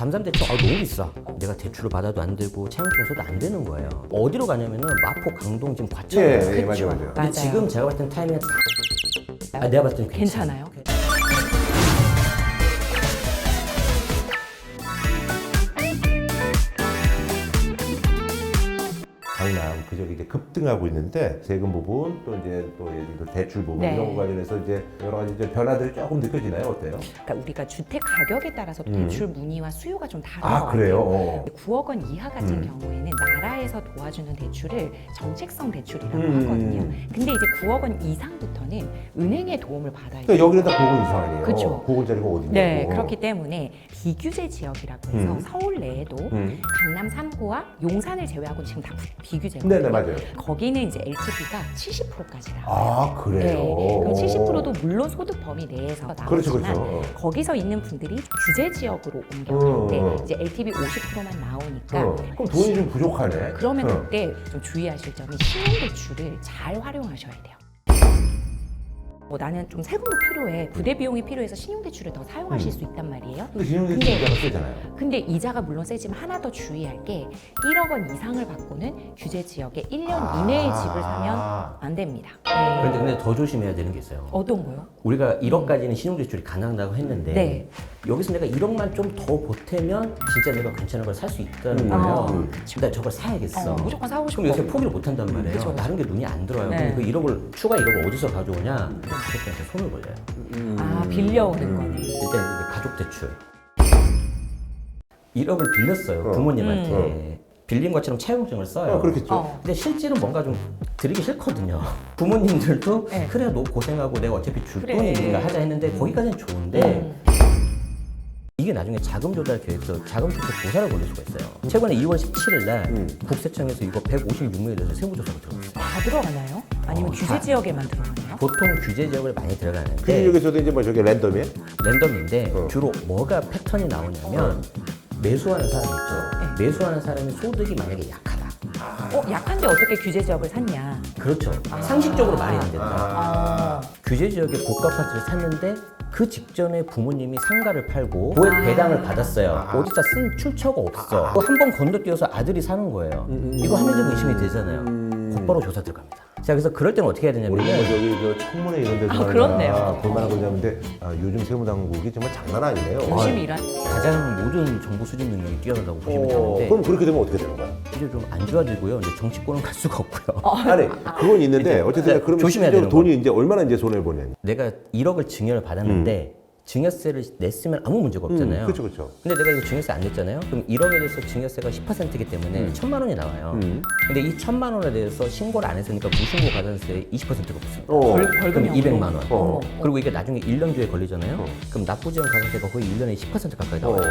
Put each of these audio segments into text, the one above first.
잠잠대출 너무 비싸. 내가 대출을 받아도 안 되고 채용증서도 안 되는 거예요. 어디로 가냐면은 마포, 강동 지금 과천이에요. 예, 맞아요, 맞아요. 근데 지금 제가 봤을 땐 타이밍은 내가 봤을 땐 괜찮아요? 강남 그저기 이제 급등하고 있는데 세금 부분 또 이제 또 예를 들어 대출 부분 네. 이런 거 관련해서 이제 여러 가지 이제 변화들이 조금 느껴지나요? 어때요? 그러니까 우리가 주택 가격에 따라서 대출 문의와 수요가 좀 다른 것 아 같아요. 그래요? 9억 원 이하 같은 경우에는 나라에서 도와주는 대출을 정책성 대출이라고 음. 하거든요. 근데 이제 9억 원 이상부터는 은행의 도움을 받아야 그러니까 돼요. 여기는 다 고건 이상 아니에요? 그쵸. 고건짜리가 어디냐고. 네, 그렇기 때문에 비규제 지역이라고 해서 서울 내에도 강남 3구와 용산을 제외하고 지금 다 비규제거든요. 네네 맞아요. 거기는 이제 LTV가 70%까지 나와요. 아 그래요? 네, 그럼 70%도 물론 소득 범위 내에서 나오지만 그렇죠, 그렇죠. 거기서 있는 분들이 규제 지역으로 옮겨갈 때 어. 이제 LTV 50%만 나오니까 그럼 돈이 좀 부족하네. 그러면 어. 그때 좀 주의하실 점이 신용대출을 잘 활용하셔야 돼요. 나는 좀 세금도 필요해, 부대 비용이 필요해서 신용대출을 더 사용하실 수 있단 말이에요. 근데 신용대출 근데- 이자가 세잖아요. 근데 이자가 물론 세지만 하나 더 주의할 게 1억 원 이상을 받고는 규제 지역에 1년 이내에 집을 사면 안 됩니다. 네. 근데 더 조심해야 되는 게 있어요. 어떤 거요? 우리가 1억까지는 신용대출이 가능하다고 했는데 네. 여기서 내가 1억만 좀 더 보태면 진짜 내가 괜찮은 걸 살 수 있다는 거예요. 근데 저걸 사야겠어. 무조건 사고 싶어. 그럼 요새 포기를 못 한단 말이에요. 그쵸. 다른 게 눈이 안 들어요. 네. 그럼 그 1억을 추가 1억을 어디서 가져오냐? 가족들한테 손을 벌려요. 아, 빌려오는 거네. 일단 이제 가족 대출 1억을 빌렸어요. 부모님한테. 빌린 것처럼 채용증을 써요. 그렇겠죠. 근데 실제로 뭔가 좀 드리기 싫거든요. 부모님들도 네. 그래 너 고생하고 내가 어차피 줄 그래. 돈이 있는가 하자 했는데 거기까지는 좋은데 이게 나중에 자금 조달 계획서 자금 조달 조사를 걸릴 수가 있어요. 최근에 2월 17일 날 국세청에서 이거 156명에 대해서 세무조사가 들어갔어요. 다 들어가나요? 아니면 규제 다. 지역에만 들어가나요? 보통 규제 지역을 많이 그 들어가는데 지역에서도 이제 뭐 저게 랜덤이에요? 랜덤인데 주로 뭐가 패턴이 나오냐면 매수하는 사람이 있죠. 매수하는 사람이 소득이 만약에 약하다. 약한데 어떻게 규제 지역을 샀냐? 그렇죠. 상식적으로 말이 안 된다. 아. 규제 지역의 고가 아파트를 샀는데 그 직전에 부모님이 상가를 팔고 고액 배당을 받았어요. 어디다 쓴 출처가 없어. 또 한 번 건너뛰어서 아들이 사는 거예요. 이거 합리적 의심이 되잖아요. 곧바로 조사 들어갑니다. 자, 그래서 그럴 때는 어떻게 해야 되냐면 우리 뭐 저기 저 청문회 이런 데서 그렇네요. 볼만한 거냐는데 요즘 세무당국이 정말 장난 아니네요. 열심히 일한. 가장 모든 정보 수집 능력이 뛰어나다고 보시면 되는데 그럼 그렇게 되면 어떻게 되는 거야? 이제 좀 안 좋아지고요. 이제 정치권은 갈 수가 없고요. 아니 그건 있는데 어쨌든 그러면 조심해야 실제로 되는 돈이 이제 얼마나 이제 손해 보냐? 내가 1억을 증여를 받았는데 증여세를 냈으면 아무 문제가 없잖아요. 그렇죠, 그렇죠. 근데 내가 이거 증여세 안 냈잖아요. 그럼 1억에 대해서 증여세가 10%이기 때문에 1,000만 원이 나와요. 근데 이 1,000만 원에 대해서 신고를 안 했으니까 무신고 가산세 20%가 붙습니다. 그럼 벌금형으로. 200만 원. 그리고 이게 나중에 1년 뒤에 걸리잖아요. 그럼 납부지원 가산세가 거의 1년에 10% 가까이 나와요.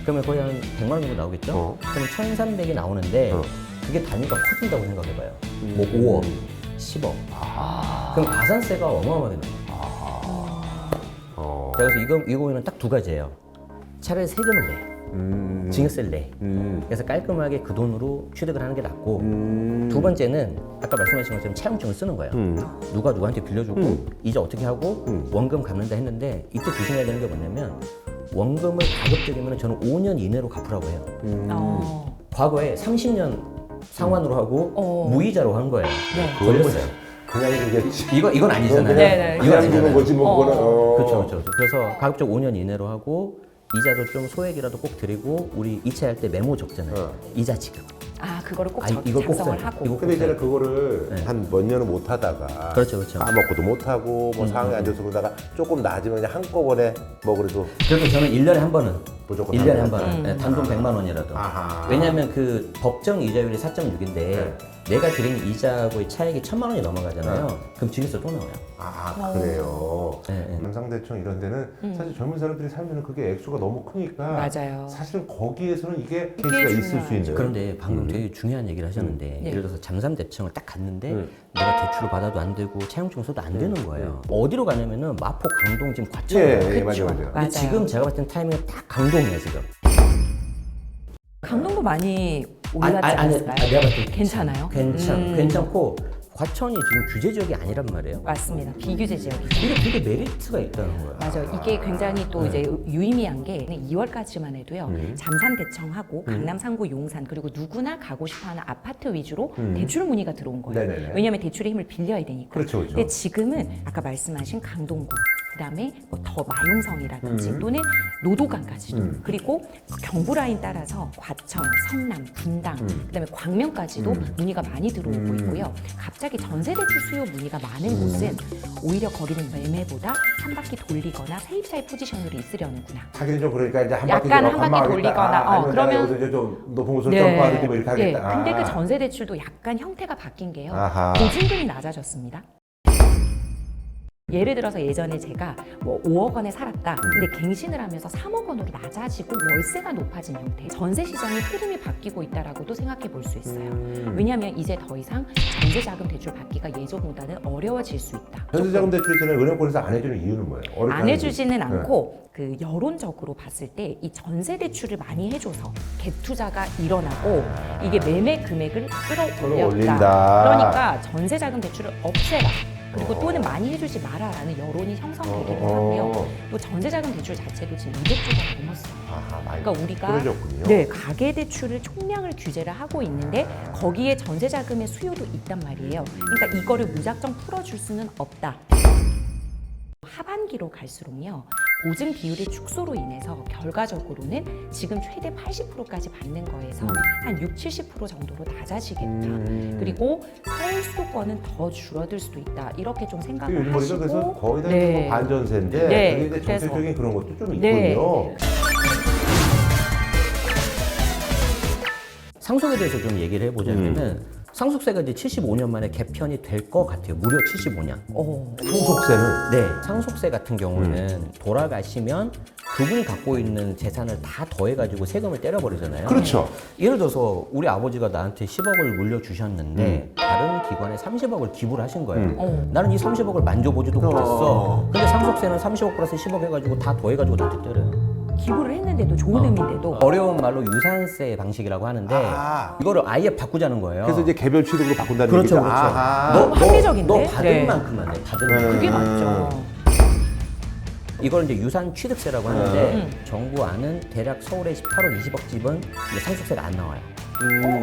그러면 거의 한 100만 원 정도 나오겠죠? 그럼 1,300이 나오는데 그게 단위가 커진다고 생각해봐요. 뭐 5억, 10억. 그럼 가산세가 어마어마하게 나와요. 자, 그래서 이거는 딱 두 가지예요. 차라리 세금을 내, 증여세를 내. 그래서 깔끔하게 그 돈으로 취득을 하는 게 낫고 두 번째는 아까 말씀하신 것처럼 채용증을 쓰는 거예요. 누가 누구한테 빌려주고 이제 어떻게 하고 원금 갚는다 했는데 이때 조심해야 되는 게 뭐냐면 원금을 가급적이면 저는 5년 이내로 갚으라고 해요. 과거에 30년 상환으로 하고 무이자로 한 거예요. 걸렸어요. 그냥 이게 이건 아니잖아요. 네네. 이건 그냥 주는 아니잖아요. 거지 뭐 그거는. 그렇죠. 그래서 가급적 5년 이내로 하고 이자도 좀 소액이라도 꼭 드리고 우리 이체할 때 메모 적잖아요. 이자 지급. 그거를 꼭 이걸 꼭 작성을 써요. 하고. 이거 근데 이제는 그거를 네. 한 몇 년을 못 하다가 그렇죠. 까먹고도 못 하고 뭐 상황이 안 좋아서 그러다가 조금 나아지면 그냥 한꺼번에 뭐 그래도 그래도 저는 1년에 한 번은 무조건 1년에 한 하는 번은 단돈 100만 원이라도. 아하. 왜냐하면 그 법정 이자율이 4.6인데 내가 드린 이자하고의 차액이 1,000만 원이 넘어가잖아요. 그럼 증여세 또 나와요. 그래요. 네. 남상대청 이런 데는 사실 젊은 사람들이 살면 그게 액수가 너무 크니까 맞아요. 사실은 거기에서는 이게 케이스가 있을 수 중요하죠. 있는. 그런데 방금 되게 중요한 얘기를 하셨는데 예를 들어서 잠삼대청을 딱 갔는데 내가 대출을 받아도 안 되고 채용증 써도 안 되는 거예요. 어디로 가냐면은 마포, 강동 지금 과천이에요. 예, 그쵸. 맞아요. 근데 맞아요. 지금 제가 봤을 땐 타이밍은 딱 강동이에요 지금. 강동도 많이 올랐지 않았을까요? 내가 봤을 때 괜찮아요? 괜찮고 과천이 지금 규제 지역이 아니란 말이에요. 맞습니다. 비규제 지역이죠. 이게 되게 메리트가 있다는 거야. 맞아요. 이게 굉장히 또 네. 이제 유의미한 게 2월까지만 해도요. 잠산 대청하고 강남 상구 용산 그리고 누구나 가고 싶어하는 아파트 위주로 대출 문의가 들어온 거예요. 네네네. 왜냐하면 대출의 힘을 빌려야 되니까. 그렇죠, 그렇죠. 근데 지금은 아까 말씀하신 강동구 그다음에 뭐 더 마용성이라든지 또는 노도강까지도 그리고 경부 라인 따라서 과천, 성남, 분당 그다음에 광명까지도 문의가 많이 들어오고 있고요. 갑자기 전세 대출 수요 문의가 많은 곳은 오히려 거기는 매매보다 한 바퀴 돌리거나 세입자의 포지션으로 있으려는구나. 하긴 좀 그러니까 이제 한 바퀴 약간 더 한 바퀴 관망하겠다. 돌리거나, 아니면 그러면- 내가 여기서 이제 좀 높은 곳을 점프하든지 뭐 이렇게 네. 하겠다. 근데 그 전세 대출도 약간 형태가 바뀐 게요. 아하. 보증금이 낮아졌습니다. 예를 들어서 예전에 제가 뭐 5억 원에 살았다. 근데 갱신을 하면서 3억 원으로 낮아지고 월세가 높아진 형태. 전세 시장의 흐름이 바뀌고 있다라고도 생각해 볼 수 있어요. 왜냐하면 이제 더 이상 전세 자금 대출 받기가 예전보다는 어려워질 수 있다. 전세자금 대출 있잖아요. 은행권에서 안 해주는 이유는 뭐예요? 어렵다는 안 해주지는 네. 않고 그 여론적으로 봤을 때 이 전세 대출을 많이 해줘서 갭 투자가 일어나고 이게 매매 금액을 끌어올렸다. 끌어올린다. 그러니까 전세 자금 대출을 없애라. 그리고 또는 많이 해주지 마라라는 여론이 형성되기도 하고요. 또 전세 자금 대출 자체도 지금 200조가 넘었어요. 아하, 많이 그러니까 우리가 끌어졌군요. 네, 가계 대출을 총량을 규제를 하고 있는데 거기에 전세 자금의 수요도 있단 말이에요. 그러니까 이거를 무작정 풀어줄 수는 없다. 하반기로 갈수록요. 보증 비율의 축소로 인해서 결과적으로는 지금 최대 80%까지 받는 거에서 한 60, 70% 정도로 낮아지겠다. 그리고 서울 수도권은 더 줄어들 수도 있다. 이렇게 좀 생각을 일머리가 하시고 그래서 거의 다 네. 뭐 반전세인데 네, 그게 이제 그래서- 정책적인 그런 것도 좀 있군요. 네. 상속에 대해서 좀 얘기를 해보자면은 상속세가 이제 75년 만에 개편이 될 것 같아요. 무려 75년. 상속세는 네, 상속세 같은 경우는 돌아가시면 그분이 갖고 있는 재산을 다 더해가지고 세금을 때려버리잖아요. 그렇죠. 예를 들어서 우리 아버지가 나한테 10억을 물려주셨는데 다른 기관에 30억을 기부를 하신 거예요. 나는 이 30억을 만져보지도 못했어. 근데 상속세는 30억 플러스 10억 해가지고 다 더해가지고 나한테 때려요. 기부를 했는데도 좋은 의미인데도 어려운 말로 유산세 방식이라고 하는데 아. 이거를 아예 바꾸자는 거예요. 그래서 이제 개별 취득으로 바꾼다는 그렇죠, 얘기죠. 그렇죠. 아하. 너무 합리적인데? 너 받은 네. 만큼만 해. 받은 만큼. 그게 맞죠. 이걸 이제 유산 취득세라고 하는데 정부 안은 대략 서울에 18억 20억 집은 이제 상속세가 안 나와요.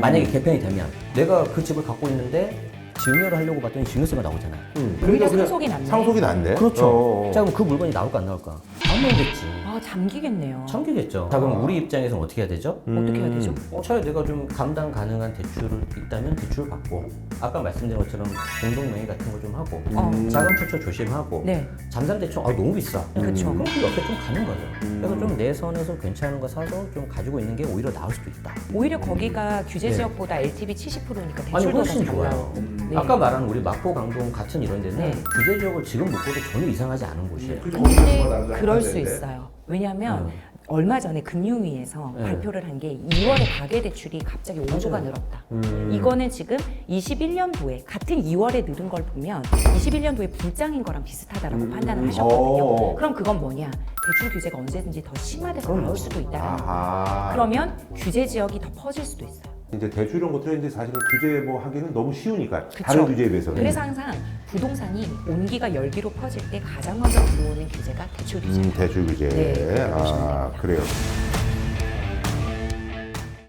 만약에 개편이 되면 내가 그 집을 갖고 있는데 증여를 하려고 봤더니 증여세가 나오잖아요. 오히려 그냥 상속이 낫네. 상속이 낫네. 그렇죠. 자 그럼 그 물건이 나올까 안 나올까? 안 나오겠지. 아, 잠기겠네요. 참기겠죠. 자 그럼 우리 입장에서는 어떻게 해야 되죠? 어떻게 해야 되죠? 차라리 내가 좀 감당 가능한 대출을 있다면 대출을 받고 아까 말씀드린 것처럼 공동명의 같은 거 좀 하고 자금 출처 조심하고 네. 잠산 대출 너무 비싸. 그렇죠. 그럼 그 옆에 좀 가는 거죠. 그래서 좀 내 선에서 괜찮은 거 사서 좀 가지고 있는 게 오히려 나을 수도 있다. 오히려 거기가 규제 네. 지역보다 LTV 70%니까 아니 대출도 훨씬 더 잘 좋아요. 나오고. 네. 아까 말한 우리 마포, 강동 같은 이런 데는 네. 규제 지역을 지금 묶어도 전혀 이상하지 않은 곳이에요. 근데 그럴 수 있어요. 왜냐하면 얼마 전에 금융위에서 네. 발표를 한 게 2월에 가계대출이 갑자기 5조가 늘었다. 이거는 지금 21년도에 같은 2월에 늘은 걸 보면 21년도에 불장인 거랑 비슷하다라고 판단을 하셨거든요. 그럼 그건 뭐냐? 대출 규제가 언제든지 더 심화돼서 나올 수도 있다라는 거예요. 아하. 그러면 규제 지역이 더 퍼질 수도 있어요. 이제 대출 이런 것들은 이제 사실은 규제 뭐 하기는 너무 쉬우니까 그쵸. 다른 규제에 비해서는. 그래서 항상 부동산이 온기가 열기로 퍼질 때 가장 먼저 들어오는 규제가 대출 규제예요. 대출 규제. 네, 그렇게 보시면 됩니다. 그래요.